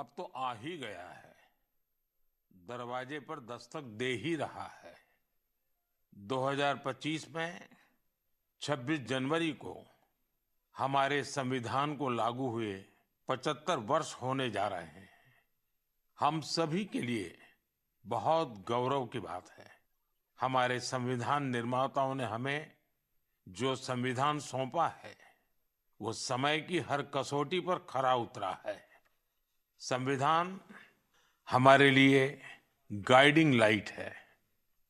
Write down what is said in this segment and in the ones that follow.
अब तो आ ही गया है, दरवाजे पर दस्तक दे ही रहा है। 2025 में 26 जनवरी को हमारे संविधान को लागू हुए 75 वर्ष होने जा रहे हैं। हम सभी के लिए बहुत गौरव की बात है। हमारे संविधान निर्माताओं ने हमें जो संविधान सौंपा है, वो समय की हर कसौटी पर खरा उतरा है। संविधान हमारे लिए गाइडिंग लाइट है,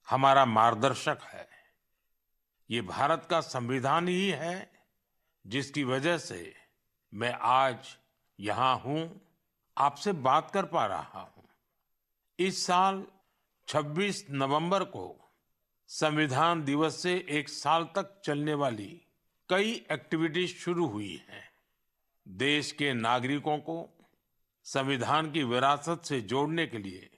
हमारा मार्गदर्शक है। ये भारत का संविधान ही है जिसकी वजह से मैं आज यहाँ हूँ, आपसे बात कर पा रहा हूँ। इस साल 26 नवंबर को संविधान दिवस से एक साल तक चलने वाली कई एक्टिविटीज शुरू हुई हैं। देश के नागरिकों को संविधान की विरासत से जोड़ने के लिए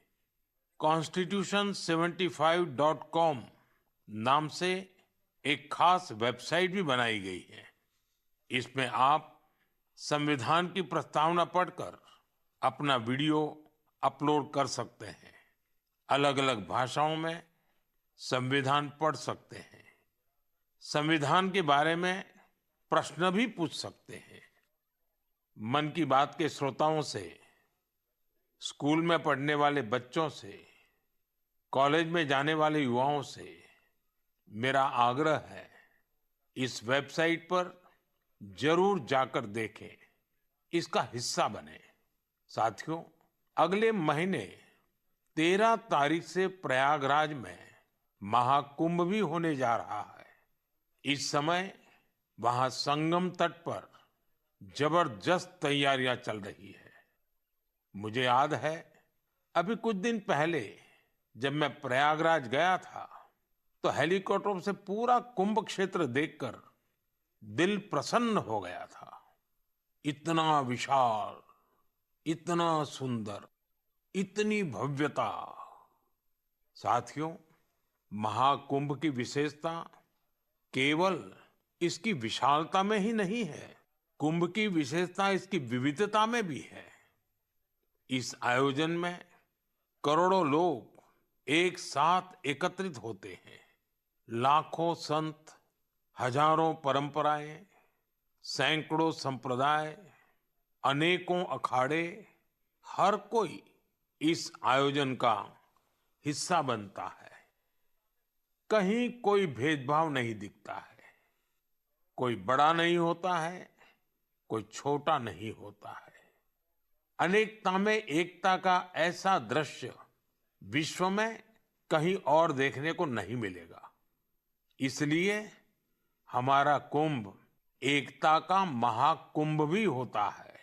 constitution75.com नाम से एक खास वेबसाइट भी बनाई गई है। इसमें आप संविधान की प्रस्तावना पढ़कर अपना वीडियो अपलोड कर सकते हैं। अलग अलग भाषाओं में संविधान पढ़ सकते हैं। संविधान के बारे में प्रश्न भी पूछ सकते हैं। मन की बात के श्रोताओं से, स्कूल में पढ़ने वाले बच्चों से, कॉलेज में जाने वाले युवाओं से मेरा आग्रह है, इस वेबसाइट पर जरूर जाकर देखें, इसका हिस्सा बने। साथियों, अगले महीने 13 तारीख से प्रयागराज में महाकुंभ भी होने जा रहा है। इस समय वहां संगम तट पर जबरदस्त तैयारियां चल रही है। मुझे याद है, अभी कुछ दिन पहले जब मैं प्रयागराज गया था तो हेलीकॉप्टर से पूरा कुंभ क्षेत्र देखकर दिल प्रसन्न हो गया था। इतना विशाल, इतना सुंदर, इतनी भव्यता। साथियों, महाकुंभ की विशेषता केवल इसकी विशालता में ही नहीं है, कुंभ की विशेषता इसकी विविधता में भी है। इस आयोजन में करोड़ों लोग एक साथ एकत्रित होते हैं। लाखों संत, हजारों परंपराएं, सैकड़ों संप्रदाय, अनेकों अखाड़े, हर कोई इस आयोजन का हिस्सा बनता है। कहीं कोई भेदभाव नहीं दिखता है। कोई बड़ा नहीं होता है, कोई छोटा नहीं होता है। अनेकता में एकता का ऐसा दृश्य विश्व में कहीं और देखने को नहीं मिलेगा। इसलिए हमारा कुंभ एकता का महाकुंभ भी होता है।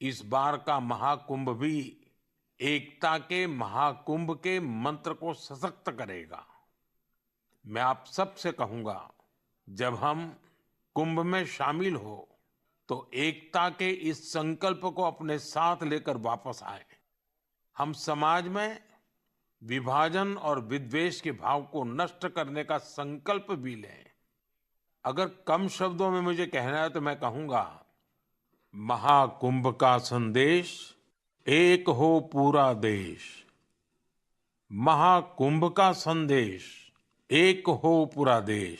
इस बार का महाकुंभ भी एकता के महाकुंभ के मंत्र को सशक्त करेगा। मैं आप सबसे कहूंगा, जब हम कुंभ में शामिल हो तो एकता के इस संकल्प को अपने साथ लेकर वापस आए। हम समाज में विभाजन और विद्वेष के भाव को नष्ट करने का संकल्प भी लें। अगर कम शब्दों में मुझे कहना है तो मैं कहूंगा, महाकुंभ का संदेश, एक हो पूरा देश। महाकुंभ का संदेश, एक हो पूरा देश।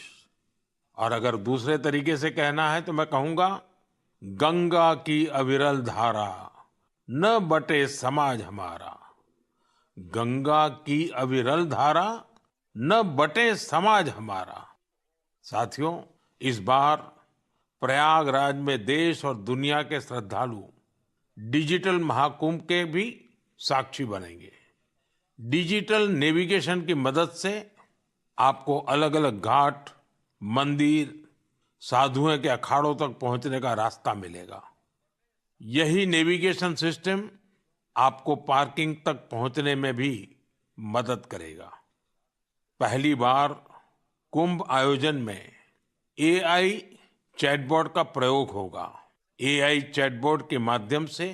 और अगर दूसरे तरीके से कहना है तो मैं कहूंगा, गंगा की अविरल धारा, न बटे समाज हमारा। गंगा की अविरल धारा, न बटे समाज हमारा। साथियों, इस बार प्रयागराज में देश और दुनिया के श्रद्धालु डिजिटल महाकुंभ के भी साक्षी बनेंगे। डिजिटल नेविगेशन की मदद से आपको अलग अलग घाट, मंदिर, साधुओं के अखाड़ों तक पहुंचने का रास्ता मिलेगा। यही नेविगेशन सिस्टम आपको पार्किंग तक पहुंचने में भी मदद करेगा। पहली बार कुंभ आयोजन में एआई चैटबॉट का प्रयोग होगा। एआई चैटबॉट के माध्यम से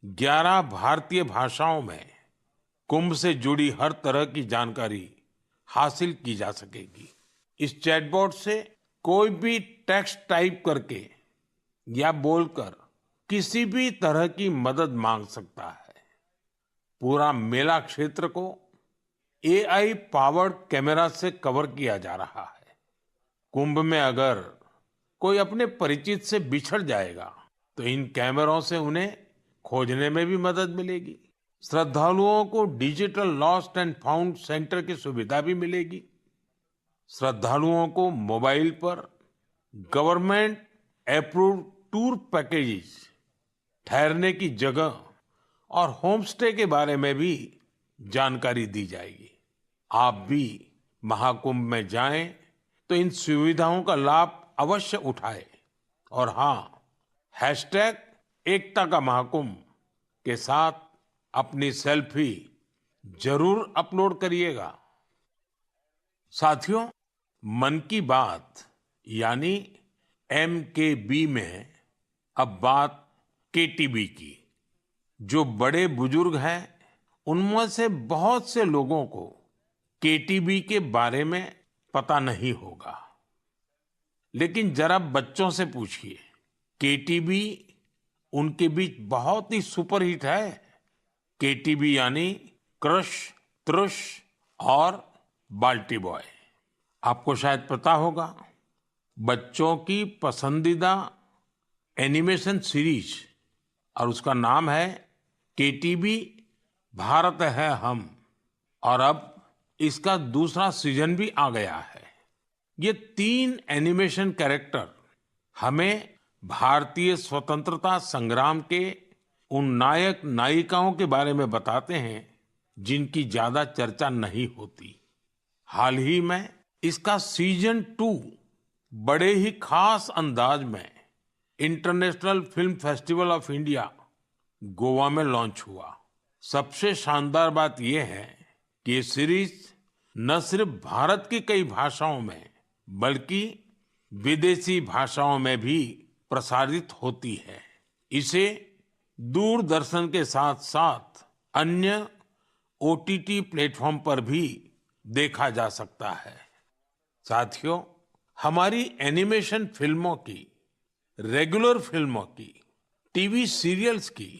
11 भारतीय भाषाओं में कुंभ से जुड़ी हर तरह की जानकारी हासिल की जा सकेगी। इस चैटबॉट से कोई भी टेक्स्ट टाइप करके या बोलकर किसी भी तरह की मदद मांग सकता है। पूरा मेला क्षेत्र को एआई पावर्ड कैमरा से कवर किया जा रहा है। कुंभ में अगर कोई अपने परिचित से बिछड़ जाएगा तो इन कैमरों से उन्हें खोजने में भी मदद मिलेगी। श्रद्धालुओं को digital lost and found centre की सुविधा भी मिलेगी। श्रद्धालुओं को मोबाइल पर गवर्नमेंट अप्रूव्ड टूर पैकेजेस, ठहरने की जगह और होम स्टे के बारे में भी जानकारी दी जाएगी। आप भी महाकुंभ में जाएं तो इन सुविधाओं का लाभ अवश्य उठाएं। और हाँ, हैशटैग एकता का महाकुंभ के साथ अपनी सेल्फी जरूर अपलोड करिएगा। साथियों, मन की बात यानी MKB में अब बात KTB की। जो बड़े बुजुर्ग हैं उनमें से बहुत से लोगों को KTB के बारे में पता नहीं होगा, लेकिन जरा बच्चों से पूछिए। KTB उनके बीच बहुत ही सुपरहिट है। KTB यानी क्रश, त्रुश और बाल्टी बॉय। आपको शायद पता होगा, बच्चों की पसंदीदा एनिमेशन सीरीज और उसका नाम है KTB भारत है हम। और अब इसका दूसरा सीजन भी आ गया है। ये 3 एनिमेशन कैरेक्टर हमें भारतीय स्वतंत्रता संग्राम के उन नायक नायिकाओं के बारे में बताते हैं जिनकी ज्यादा चर्चा नहीं होती। हाल ही में इसका सीजन 2 बड़े ही खास अंदाज में international film festival of India Goa में लॉन्च हुआ। सबसे शानदार बात यह है कि ये सीरीज न सिर्फ भारत की कई भाषाओं में बल्कि विदेशी भाषाओं में भी प्रसारित होती है। इसे दूरदर्शन के साथ साथ अन्य OTT प्लेटफॉर्म पर भी देखा जा सकता है। साथियों, हमारी एनिमेशन फिल्मों की, रेगुलर फिल्मों की, टीवी सीरियल्स की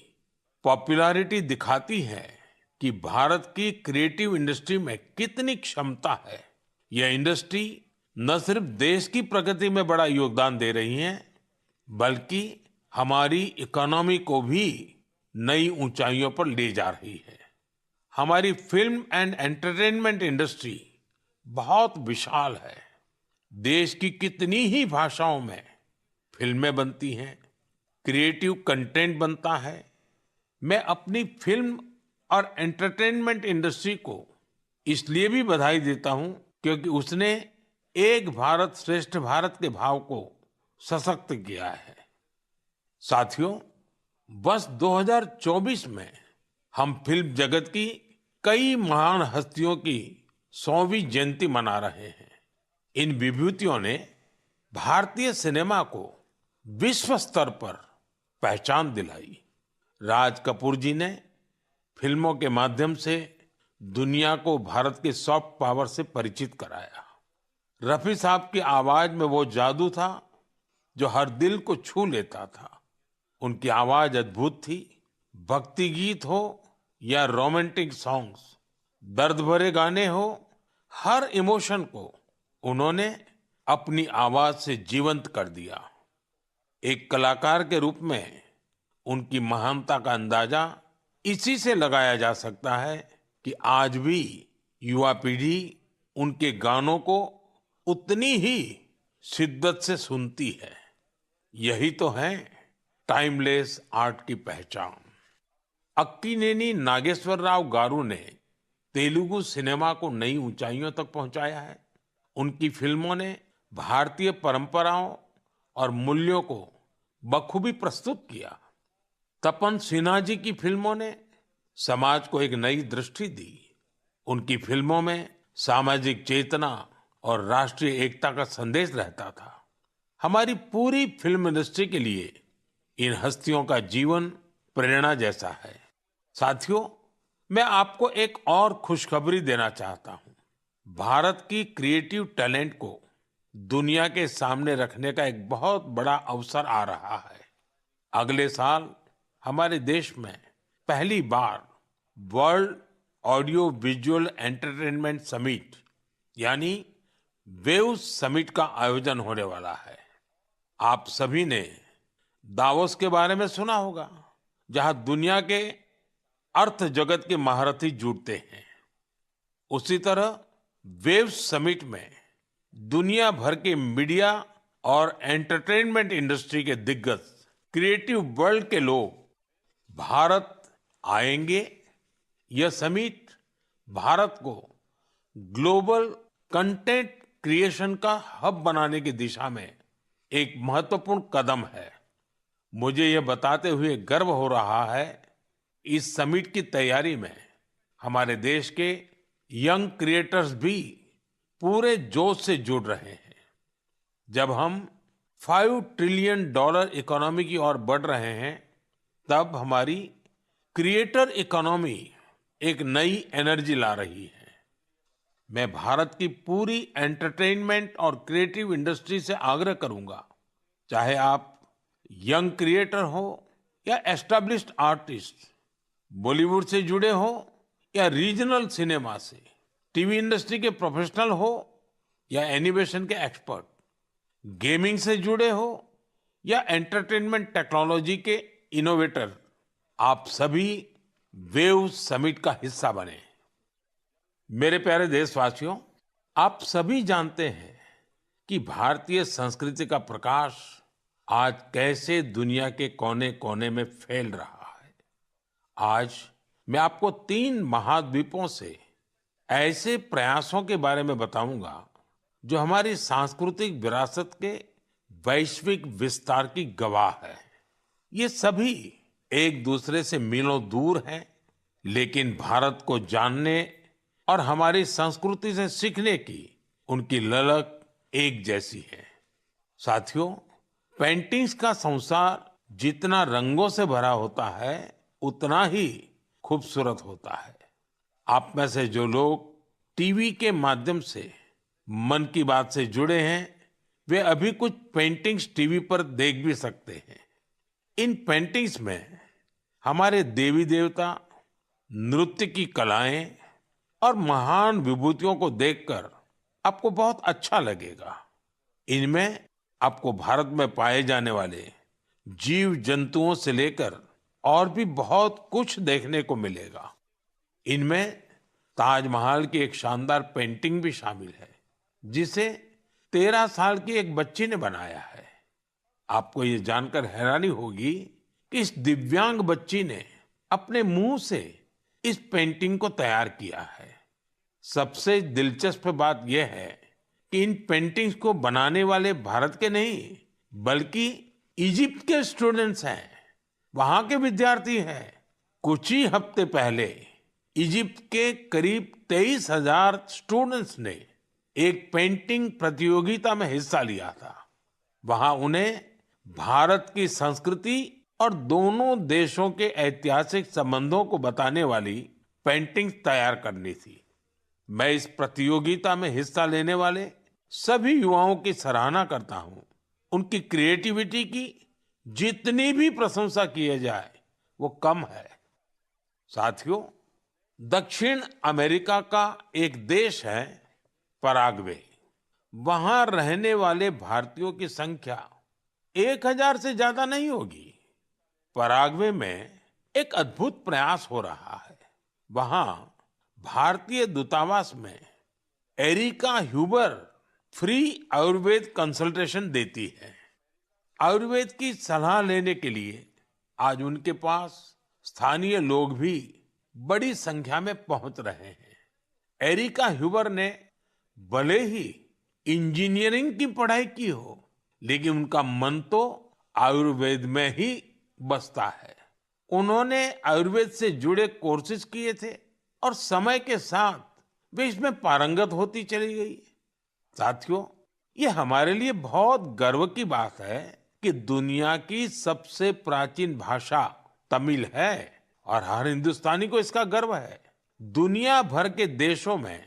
पॉपुलैरिटी दिखाती है कि भारत की क्रिएटिव इंडस्ट्री में कितनी क्षमता है। यह इंडस्ट्री न सिर्फ देश की प्रगति में बड़ा योगदान दे रही है, बल्कि हमारी इकोनॉमी को भी नई ऊंचाइयों पर ले जा रही है। हमारी फिल्म एंड एंटरटेनमेंट इंडस्ट्री बहुत विशाल है। देश की कितनी ही भाषाओं में फिल्में बनती हैं, क्रिएटिव कंटेंट बनता है। मैं अपनी फिल्म और एंटरटेनमेंट इंडस्ट्री को इसलिए भी बधाई देता हूं क्योंकि उसने एक भारत श्रेष्ठ भारत के भाव को सशक्त किया है। साथियों, वर्ष 2024 में हम फिल्म जगत की कई महान हस्तियों की 100वीं जयंती मना रहे हैं। इन विभूतियों ने भारतीय सिनेमा को विश्व स्तर पर पहचान दिलाई। राज कपूर जी ने फिल्मों के माध्यम से दुनिया को भारत के सॉफ्ट पावर से परिचित कराया। रफी साहब की आवाज में वो जादू था जो हर दिल को छू लेता था। उनकी आवाज अद्भुत थी। भक्ति गीत हो या रोमांटिक सॉन्ग्स, दर्द भरे गाने हो, हर इमोशन को उन्होंने अपनी आवाज से जीवंत कर दिया। एक कलाकार के रूप में उनकी महानता का अंदाजा इसी से लगाया जा सकता है कि आज भी युवा पीढ़ी उनके गानों को उतनी ही शिद्दत से सुनती है। यही तो है टाइमलेस आर्ट की पहचान। अक्कीनेनी नागेश्वर राव गारू ने तेलुगु सिनेमा को नई ऊंचाइयों तक पहुंचाया है। उनकी फिल्मों ने भारतीय परंपराओं और मूल्यों को बखूबी प्रस्तुत किया। तपन सिन्हा जी की फिल्मों ने समाज को एक नई दृष्टि दी। उनकी फिल्मों में सामाजिक चेतना और राष्ट्रीय एकता का संदेश रहता था। हमारी पूरी फिल्म इंडस्ट्री के लिए इन हस्तियों का जीवन प्रेरणा जैसा है। साथियों, मैं आपको एक और खुशखबरी देना चाहता हूं। भारत की क्रिएटिव टैलेंट को दुनिया के सामने रखने का एक बहुत बड़ा अवसर आ रहा है। अगले साल हमारे देश में पहली बार world audio visual entertainment summit यानी वेव समिट का आयोजन होने वाला है। आप सभी ने दावोस के बारे में सुना होगा, जहां दुनिया के अर्थ जगत के महारथी जुटते हैं। उसी तरह वेव समिट में दुनिया भर के मीडिया और एंटरटेनमेंट इंडस्ट्री के दिग्गज क्रिएटिव वर्ल्ड के लोग भारत आएंगे। यह समिट भारत को ग्लोबल कंटेंट क्रिएशन का हब बनाने की दिशा में एक महत्वपूर्ण कदम है। मुझे यह बताते हुए गर्व हो रहा है, इस समिट की तैयारी में हमारे देश के यंग क्रिएटर्स भी पूरे जोश से जुड़ रहे हैं। जब हम $5 ट्रिलियन इकोनॉमी की ओर बढ़ रहे हैं, तब हमारी क्रिएटर इकोनॉमी एक नई एनर्जी ला रही है। मैं भारत की पूरी एंटरटेनमेंट और क्रिएटिव इंडस्ट्री से आग्रह करूंगा, चाहे आप यंग क्रिएटर हो या एस्टैब्लिश्ड आर्टिस्ट, बॉलीवुड से जुड़े हो या रीजनल सिनेमा से, टीवी इंडस्ट्री के प्रोफेशनल हो या एनिमेशन के एक्सपर्ट, गेमिंग से जुड़े हो या एंटरटेनमेंट टेक्नोलॉजी के इनोवेटर, आप सभी वेव समिट का हिस्सा बने। मेरे प्यारे देशवासियों, आप सभी जानते हैं कि भारतीय संस्कृति का प्रकाश आज कैसे दुनिया के कोने कोने में फैल रहा है। आज मैं आपको 3 महाद्वीपों से ऐसे प्रयासों के बारे में बताऊंगा जो हमारी सांस्कृतिक विरासत के वैश्विक विस्तार की गवाह है। ये सभी एक दूसरे से मीलों दूर हैं, लेकिन भारत को जानने और हमारी संस्कृति से सीखने की उनकी ललक एक जैसी है। साथियों, पेंटिंग्स का संसार जितना रंगों से भरा होता है, उतना ही खूबसूरत होता है। आप में से जो लोग टीवी के माध्यम से मन की बात से जुड़े हैं, वे अभी कुछ पेंटिंग्स टीवी पर देख भी सकते हैं। इन पेंटिंग्स में हमारे देवी देवता, नृत्य की कलाएं और महान विभूतियों को देखकर आपको बहुत अच्छा लगेगा। इनमें आपको भारत में पाए जाने वाले जीव जंतुओं से लेकर और भी बहुत कुछ देखने को मिलेगा। इनमें ताजमहल की एक शानदार पेंटिंग भी शामिल है, जिसे 13 साल की एक बच्ची ने बनाया है। आपको ये जानकर हैरानी होगी कि इस दिव्यांग बच्ची ने अपने मुंह से इस पेंटिंग को तैयार किया है। सबसे दिलचस्प बात यह है कि इन पेंटिंग्स को बनाने वाले भारत के नहीं, बल्कि इजिप्ट के स्टूडेंट्स हैं, वहां के विद्यार्थी हैं। कुछ ही हफ्ते पहले इजिप्ट के करीब 23,000 स्टूडेंट्स ने एक पेंटिंग प्रतियोगिता में हिस्सा लिया था। वहां उन्हें भारत की संस्कृति और दोनों देशों के ऐतिहासिक संबंधों को बताने वाली पेंटिंग तैयार करनी थी। मैं इस प्रतियोगिता में हिस्सा लेने वाले सभी युवाओं की सराहना करता हूं। उनकी क्रिएटिविटी की जितनी भी प्रशंसा की जाए वो कम है। साथियों, दक्षिण अमेरिका का एक देश है पराग्वे। वहां रहने वाले भारतीयों की संख्या 1,000 से ज्यादा नहीं होगी। पराग्वे में एक अद्भुत प्रयास हो रहा है। वहां भारतीय दूतावास में Erika Huber free Ayurveda consultation देती है। आयुर्वेद की सलाह लेने के लिए आज उनके पास स्थानीय लोग भी बड़ी संख्या में पहुंच रहे हैं। एरिका ह्यूबर ने भले ही इंजीनियरिंग की पढ़ाई की हो, लेकिन उनका मन तो आयुर्वेद में ही बसता है। उन्होंने आयुर्वेद से जुड़े कोर्सेज किए थे और समय के साथ वे इसमें पारंगत होती चली गई। साथियों, ये हमारे लिए बहुत गर्व की बात है कि दुनिया की सबसे प्राचीन भाषा तमिल है और हर हिंदुस्तानी को इसका गर्व है। दुनिया भर के देशों में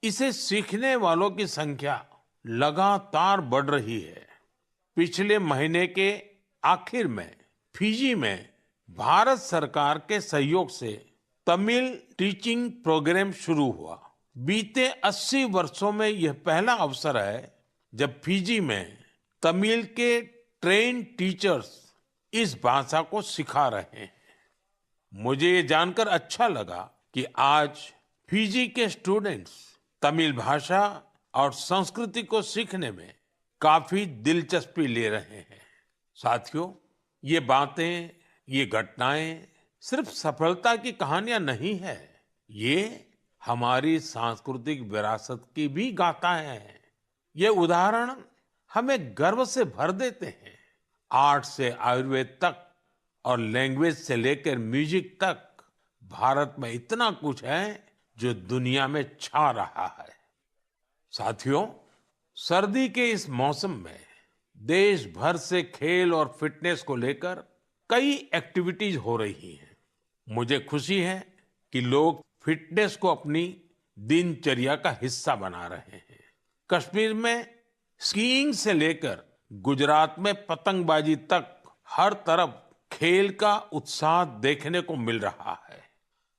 इसे सीखने वालों की संख्या लगातार बढ़ रही है। पिछले महीने के आखिर में फिजी में भारत सरकार के सहयोग से तमिल टीचिंग प्रोग्राम शुरू हुआ। बीते 80 वर्षों में यह पहला अवसर है जब फिजी में तमिल के ट्रेन टीचर्स इस भाषा को सिखा रहे हैं। मुझे ये जानकर अच्छा लगा कि आज फिजी के स्टूडेंट्स तमिल भाषा और संस्कृति को सीखने में काफी दिलचस्पी ले रहे हैं। साथियों, ये बातें, ये घटनाएं सिर्फ सफलता की कहानियां नहीं है, ये हमारी सांस्कृतिक विरासत की भी गाथाएं हैं। ये उदाहरण हमें गर्व से भर देते हैं। आर्ट से आयुर्वेद तक और लैंग्वेज से लेकर म्यूजिक तक भारत में इतना कुछ है जो दुनिया में छा रहा है। साथियों, सर्दी के इस मौसम में देश भर से खेल और फिटनेस को लेकर कई एक्टिविटीज हो रही हैं। मुझे खुशी है कि लोग फिटनेस को अपनी दिनचर्या का हिस्सा बना रहे हैं। कश्मीर में स्कीइंग से लेकर गुजरात में पतंगबाजी तक हर तरफ खेल का उत्साह देखने को मिल रहा है।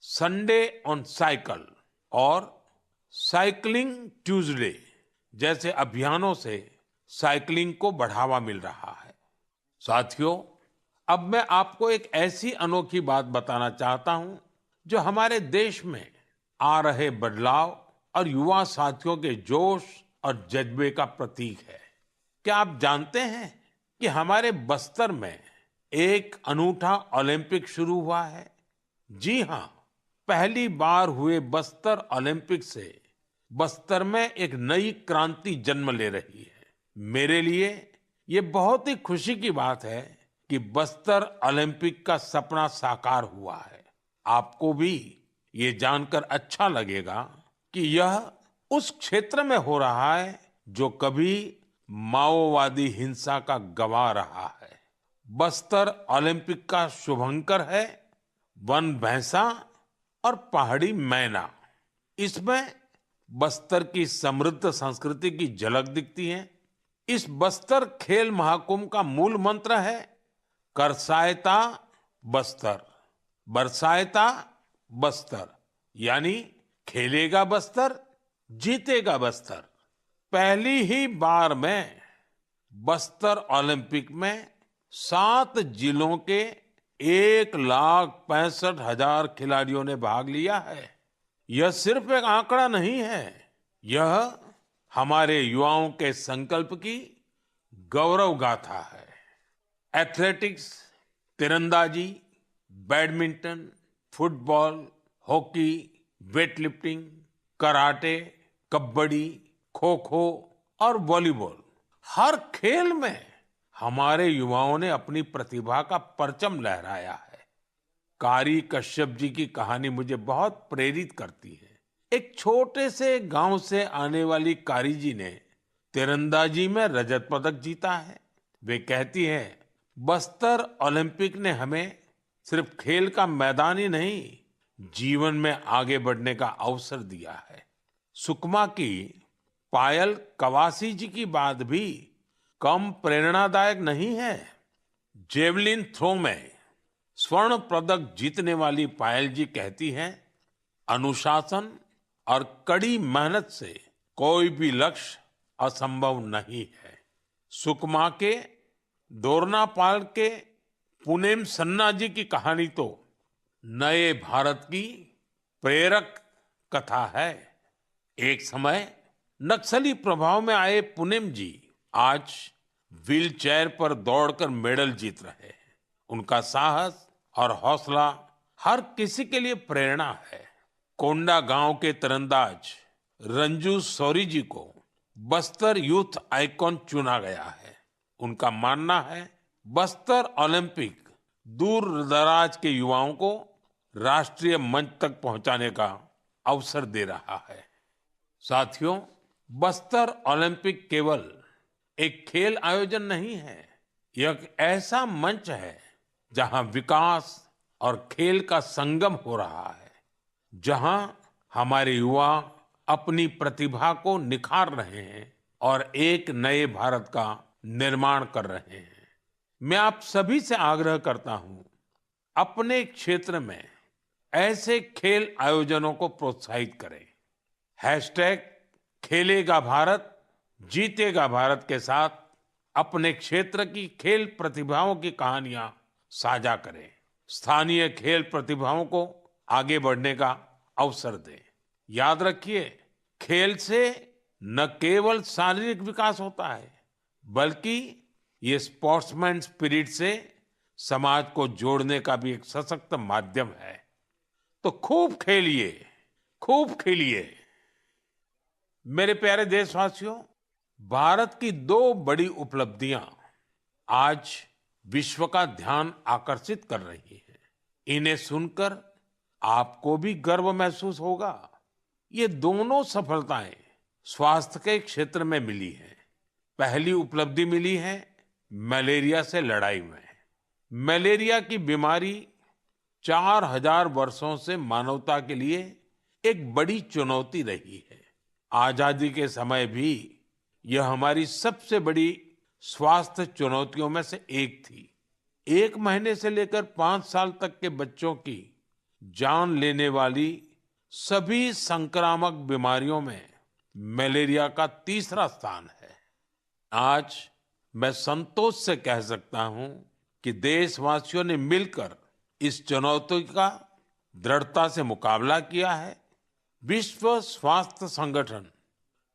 संडे ऑन साइकिल और साइकिलिंग ट्यूसडे जैसे अभियानों से साइकिलिंग को बढ़ावा मिल रहा है। साथियों, अब मैं आपको एक ऐसी अनोखी बात बताना चाहता हूं जो हमारे देश में आ रहे बदलाव और युवा साथियों के जोश और जज्बे का प्रतीक है। क्या आप जानते हैं कि हमारे बस्तर में एक अनूठा ओलंपिक शुरू हुआ है? जी हां, पहली बार हुए बस्तर ओलंपिक से बस्तर में एक नई क्रांति जन्म ले रही है। मेरे लिए ये बहुत ही खुशी की बात है कि बस्तर ओलंपिक का सपना साकार हुआ है। आपको भी ये जानकर अच्छा लगेगा कि यह उस क्षेत्र में हो रहा है जो कभी माओवादी हिंसा का गवाह रहा है। बस्तर ओलंपिक का शुभंकर है वन भैंसा और पहाड़ी मैना। इसमें बस्तर की समृद्ध संस्कृति की झलक दिखती है। इस बस्तर खेल महाकुंभ का मूल मंत्र है करसायता बस्तर, बरसायता बस्तर, यानी खेलेगा बस्तर, जीतेगा बस्तर। पहली ही बार में बस्तर ओलंपिक में 7 जिलों के 1,65,000 खिलाड़ियों ने भाग लिया है। यह सिर्फ एक आंकड़ा नहीं है, यह हमारे युवाओं के संकल्प की गौरव गाथा है। एथलेटिक्स, तीरंदाजी, badminton, football, hockey, weightlifting, karate, kabaddi, kho kho और वॉलीबॉल, हर खेल में हमारे युवाओं ने अपनी प्रतिभा का परचम लहराया है। कारी कश्यप जी की कहानी मुझे बहुत प्रेरित करती है। एक छोटे से गांव से आने वाली कारी जी ने तीरंदाजी में रजत पदक जीता है। वे कहती है, बस्तर ओलंपिक ने हमें सिर्फ खेल का मैदान ही नहीं, जीवन में आगे बढ़ने का अवसर दिया है। सुकमा की पायल कवासी जी की बात भी कम प्रेरणादायक नहीं है। जेवलिन थ्रो में स्वर्ण पदक जीतने वाली पायल जी कहती हैं, अनुशासन और कड़ी मेहनत से कोई भी लक्ष्य असंभव नहीं है। सुकमा के दोरनापाल के पुनेम सन्ना जी की कहानी तो नए भारत की प्रेरक कथा है। एक समय नक्सली प्रभाव में आए पुनेम जी आज व्हीलचेयर पर दौड़कर मेडल जीत रहे हैं। उनका साहस और हौसला हर किसी के लिए प्रेरणा है। कोंडा गांव के तीरंदाज रंजू सौरी जी को बस्तर यूथ आइकॉन चुना गया है। उनका मानना है, बस्तर ओलंपिक दूर दराज के युवाओं को राष्ट्रीय मंच तक पहुंचाने का अवसर दे रहा है। साथियों, बस्तर ओलंपिक केवल एक खेल आयोजन नहीं है, यह एक ऐसा मंच है जहां विकास और खेल का संगम हो रहा है, जहां हमारे युवा अपनी प्रतिभा को निखार रहे हैं और एक नए भारत का निर्माण कर रहे हैं। मैं आप सभी से आग्रह करता हूं, अपने क्षेत्र में ऐसे खेल आयोजनों को प्रोत्साहित करें। हैशटैग खेलेगा भारत जीतेगा भारत के साथ अपने क्षेत्र की खेल प्रतिभाओं की कहानियां साझा करें। स्थानीय खेल प्रतिभाओं को आगे बढ़ने का अवसर दें। याद रखिए, खेल से न केवल शारीरिक विकास होता है, बल्कि ये स्पोर्ट्समैन स्पिरिट से समाज को जोड़ने का भी एक सशक्त माध्यम है। तो खूब खेलिए, खूब खेलिए। मेरे प्यारे देशवासियों, भारत की दो बड़ी उपलब्धियां आज विश्व का ध्यान आकर्षित कर रही हैं। इन्हें सुनकर आपको भी गर्व महसूस होगा। ये दोनों सफलताएं स्वास्थ्य के क्षेत्र में मिली हैं। पहली उपलब्धि मिली है मलेरिया से लड़ाई में। मलेरिया की बीमारी 4000 वर्षों से मानवता के लिए एक बड़ी चुनौती रही है। आजादी के समय भी यह हमारी सबसे बड़ी स्वास्थ्य चुनौतियों में से एक थी। 1 महीने से लेकर 5 साल तक के बच्चों की जान लेने वाली सभी संक्रामक बीमारियों में मलेरिया का तीसरा स्थान है। आज मैं संतोष से कह सकता हूं कि देशवासियों ने मिलकर इस चुनौती का दृढ़ता से मुकाबला किया है। विश्व स्वास्थ्य संगठन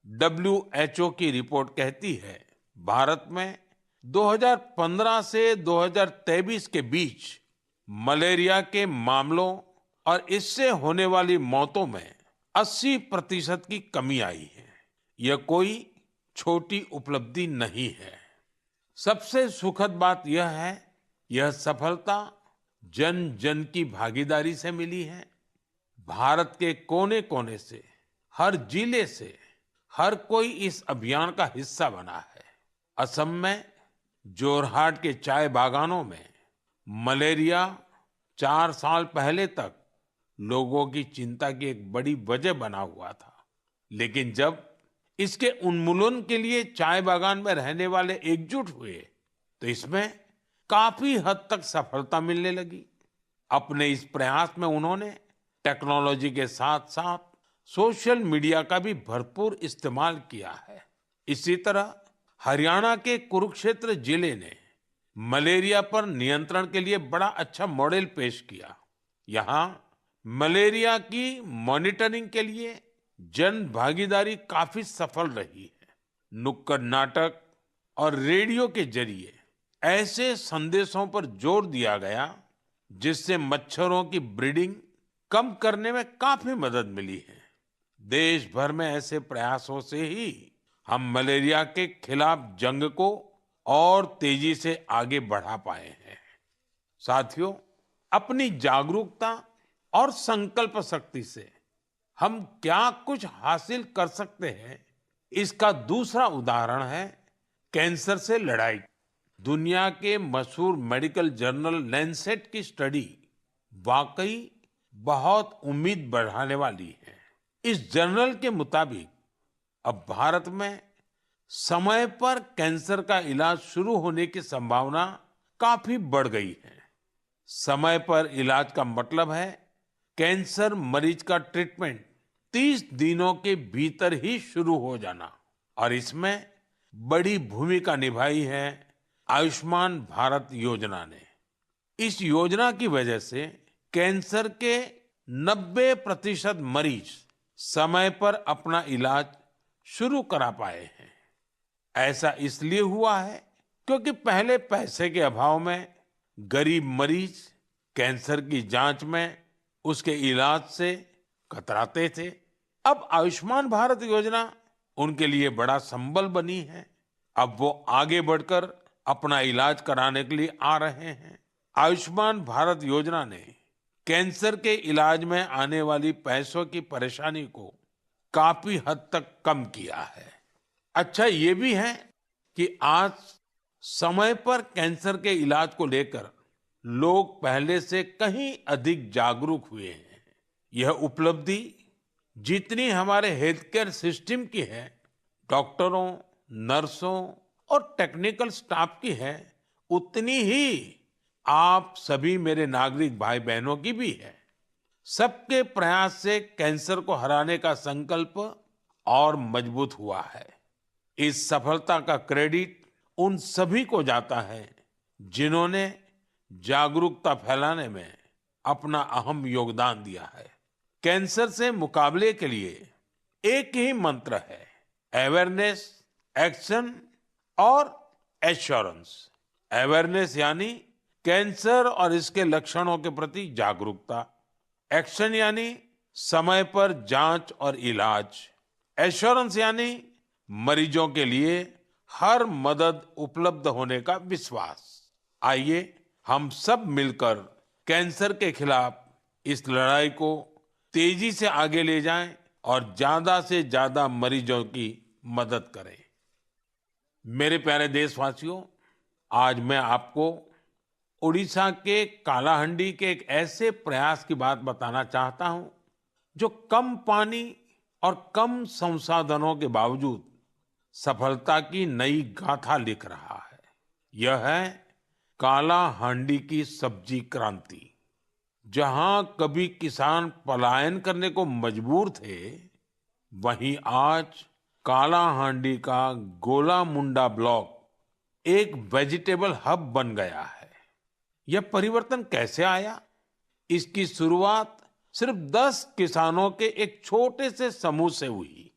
WHO की रिपोर्ट कहती है, भारत में 2015 से 2023 के बीच मलेरिया के मामलों और इससे होने वाली मौतों में 80% की कमी आई है। यह कोई छोटी उपलब्धि नहीं है। सबसे सुखद बात यह है, यह सफलता जन जन की भागीदारी से मिली है। भारत के कोने कोने से, हर जिले से हर कोई इस अभियान का हिस्सा बना है। असम में जोरहाट के चाय बागानों में मलेरिया 4 साल पहले तक लोगों की चिंता की एक बड़ी वजह बना हुआ था, लेकिन जब इसके उन्मूलन के लिए चाय बागान में रहने वाले एकजुट हुए, तो इसमें काफी हद तक सफलता मिलने लगी। अपने इस प्रयास में उन्होंने टेक्नोलॉजी के साथ साथ सोशल मीडिया का भी भरपूर इस्तेमाल किया है। इसी तरह हरियाणा के कुरुक्षेत्र जिले ने मलेरिया पर नियंत्रण के लिए बड़ा अच्छा मॉडल पेश किया। यहाँ मलेरिया की मॉनिटरिंग के लिए जन भागीदारी काफी सफल रही है। नुक्कड़ नाटक और रेडियो के जरिए ऐसे संदेशों पर जोर दिया गया जिससे मच्छरों की ब्रीडिंग कम करने में काफी मदद मिली है। देश भर में ऐसे प्रयासों से ही हम मलेरिया के खिलाफ जंग को और तेजी से आगे बढ़ा पाए हैं। साथियों, अपनी जागरूकता और संकल्प शक्ति से हम क्या कुछ हासिल कर सकते हैं, इसका दूसरा उदाहरण है कैंसर से लड़ाई। दुनिया के मशहूर मेडिकल जर्नल लैंसेट की स्टडी वाकई बहुत उम्मीद बढ़ाने वाली है। इस जर्नल के मुताबिक अब भारत में समय पर कैंसर का इलाज शुरू होने की संभावना काफी बढ़ गई है। समय पर इलाज का मतलब है कैंसर मरीज का ट्रीटमेंट 30 दिनों के भीतर ही शुरू हो जाना। और इसमें बड़ी भूमिका निभाई है आयुष्मान भारत योजना ने। इस योजना की वजह से कैंसर के 90% मरीज समय पर अपना इलाज शुरू करा पाए हैं। ऐसा इसलिए हुआ है क्योंकि पहले पैसे के अभाव में गरीब मरीज कैंसर की जांच में, उसके इलाज से कतराते थे। अब आयुष्मान भारत योजना उनके लिए बड़ा संबल बनी है। अब वो आगे बढ़कर अपना इलाज कराने के लिए आ रहे हैं। आयुष्मान भारत योजना ने कैंसर के इलाज में आने वाली पैसों की परेशानी को काफी हद तक कम किया है। अच्छा ये भी है कि आज समय पर कैंसर के इलाज को लेकर लोग पहले से कहीं अधिक जागरूक हुए हैं। यह उपलब्धि जितनी हमारे हेल्थ केयर सिस्टम की है, डॉक्टरों, नर्सों और टेक्निकल स्टाफ की है, उतनी ही आप सभी मेरे नागरिक भाई बहनों की भी है। सबके प्रयास से कैंसर को हराने का संकल्प और मजबूत हुआ है। इस सफलता का क्रेडिट उन सभी को जाता है जिन्होंने जागरूकता फैलाने में अपना अहम योगदान दिया है। कैंसर से मुकाबले के लिए एक ही मंत्र है, अवेयरनेस, एक्शन और एश्योरेंस। अवेयरनेस यानी कैंसर और इसके लक्षणों के प्रति जागरूकता, एक्शन यानी समय पर जांच और इलाज, एश्योरेंस यानी मरीजों के लिए हर मदद उपलब्ध होने का विश्वास। आइए हम सब मिलकर कैंसर के खिलाफ इस लड़ाई को तेजी से आगे ले जाएं और ज्यादा से ज्यादा मरीजों की मदद करें। मेरे प्यारे देशवासियों, आज मैं आपको उड़ीसा के कालाहांडी के एक ऐसे प्रयास की बात बताना चाहता हूं जो कम पानी और कम संसाधनों के बावजूद सफलता की नई गाथा लिख रहा है। यह है कालाहांडी की सब्जी क्रांति। जहां कभी किसान पलायन करने को मजबूर थे, वहीं आज कालाहांडी का गोला मुंडा ब्लॉक एक वेजिटेबल हब बन गया है। यह परिवर्तन कैसे आया? इसकी शुरुआत सिर्फ 10 किसानों के एक छोटे से समूह से हुई।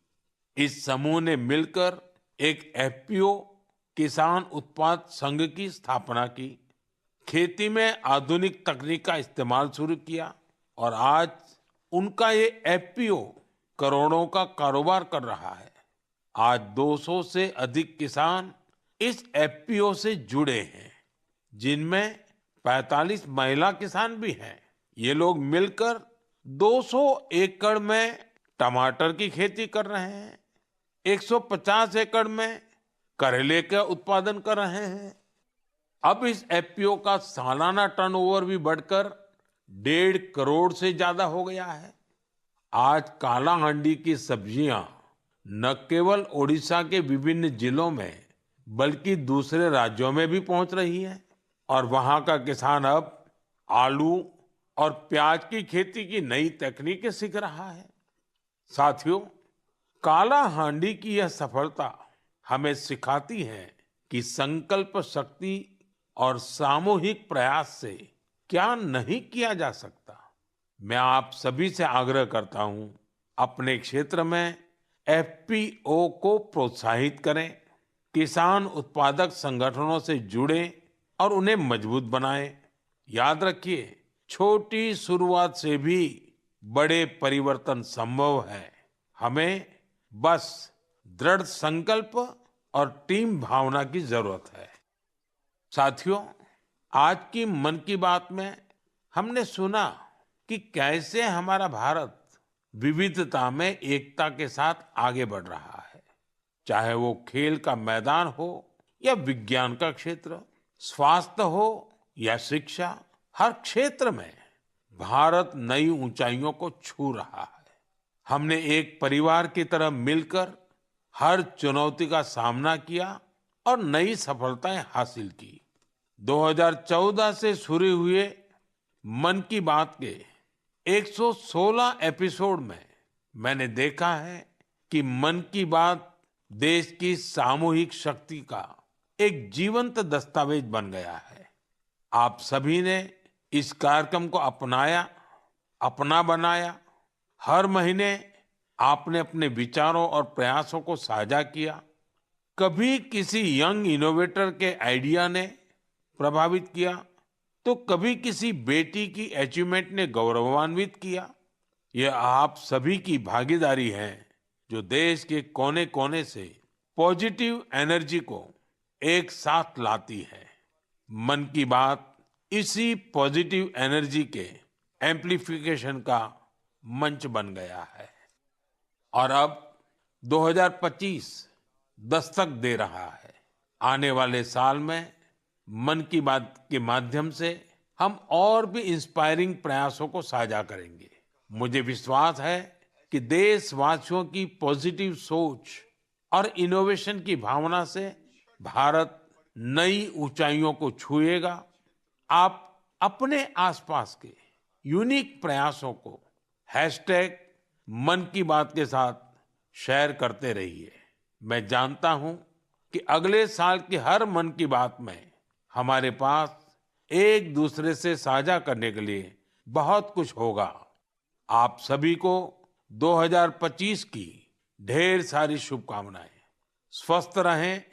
इस समूह ने मिलकर एक एफपीओ किसान उत्पाद संघ की स्थापना की, खेती में आधुनिक तकनीक का इस्तेमाल शुरू किया और आज उनका ये एफपीओ करोड़ों का कारोबार कर रहा है। आज 200 से अधिक किसान इस एफपीओ से जुड़े हैं, जिनमें 45 महिला किसान भी हैं। ये लोग मिलकर 200 एकड़ में टमाटर की खेती कर रहे हैं, 150 एकड़ में करेले का उत्पादन कर रहे हैं। अब इस एफपीओ का सालाना टर्नओवर भी बढ़कर 1.5 करोड़ से ज्यादा हो गया है। आज कालाहांडी की सब्जियां न केवल ओडिशा के विभिन्न जिलों में बल्कि दूसरे राज्यों में भी पहुंच रही है और वहां का किसान अब आलू और प्याज की खेती की नई तकनीकें सीख रहा है। साथियों, कालाहांडी की यह सफलता हमें सिखाती है कि संकल्प शक्ति और सामूहिक प्रयास से क्या नहीं किया जा सकता। मैं आप सभी से आग्रह करता हूं, अपने क्षेत्र में एफपीओ को प्रोत्साहित करें, किसान उत्पादक संगठनों से जुड़ें और उन्हें मजबूत बनाएं। याद रखिए, छोटी शुरुआत से भी बड़े परिवर्तन संभव है। हमें बस दृढ़ संकल्प और टीम भावना की जरूरत है। साथियों, आज की मन की बात में हमने सुना कि कैसे हमारा भारत विविधता में एकता के साथ आगे बढ़ रहा है। चाहे वो खेल का मैदान हो या विज्ञान का क्षेत्र, स्वास्थ्य हो या शिक्षा, हर क्षेत्र में भारत नई ऊंचाइयों को छू रहा है। हमने एक परिवार की तरह मिलकर हर चुनौती का सामना किया और नई सफलताएं हासिल की। 2014 से शुरू हुए मन की बात के 116 एपिसोड में मैंने देखा है कि मन की बात देश की सामूहिक शक्ति का एक जीवंत दस्तावेज बन गया है। आप सभी ने इस कार्यक्रम को अपनाया, अपना बनाया। हर महीने आपने अपने विचारों और प्रयासों को साझा किया। कभी किसी यंग इनोवेटर के आइडिया ने प्रभावित किया, तो कभी किसी बेटी की अचीवमेंट ने गौरवान्वित किया। यह आप सभी की भागीदारी है जो देश के कोने-कोने से पॉजिटिव एनर्जी को एक साथ लाती है। मन की बात इसी पॉजिटिव एनर्जी के एम्प्लीफिकेशन का मंच बन गया है। और अब 2025 दस्तक दे रहा है। आने वाले साल में मन की बात के माध्यम से हम और भी इंस्पायरिंग प्रयासों को साझा करेंगे। मुझे विश्वास है कि देशवासियों की पॉजिटिव सोच और इनोवेशन की भावना से भारत नई ऊंचाइयों को छुएगा। आप अपने आसपास के यूनिक प्रयासों को हैशटैग मन की बात के साथ शेयर करते रहिए। मैं जानता हूं कि अगले साल की हर मन की बात में हमारे पास एक दूसरे से साझा करने के लिए बहुत कुछ होगा। आप सभी को 2025 की ढेर सारी शुभकामनाएं। स्वस्थ रहें,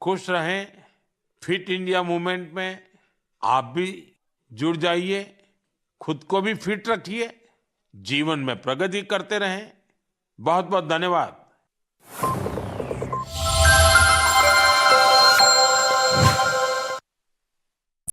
खुश रहें। फिट इंडिया मूवमेंट में आप भी जुड़ जाइए। खुद को भी फिट रखिए, जीवन में प्रगति करते रहें। बहुत बहुत धन्यवाद।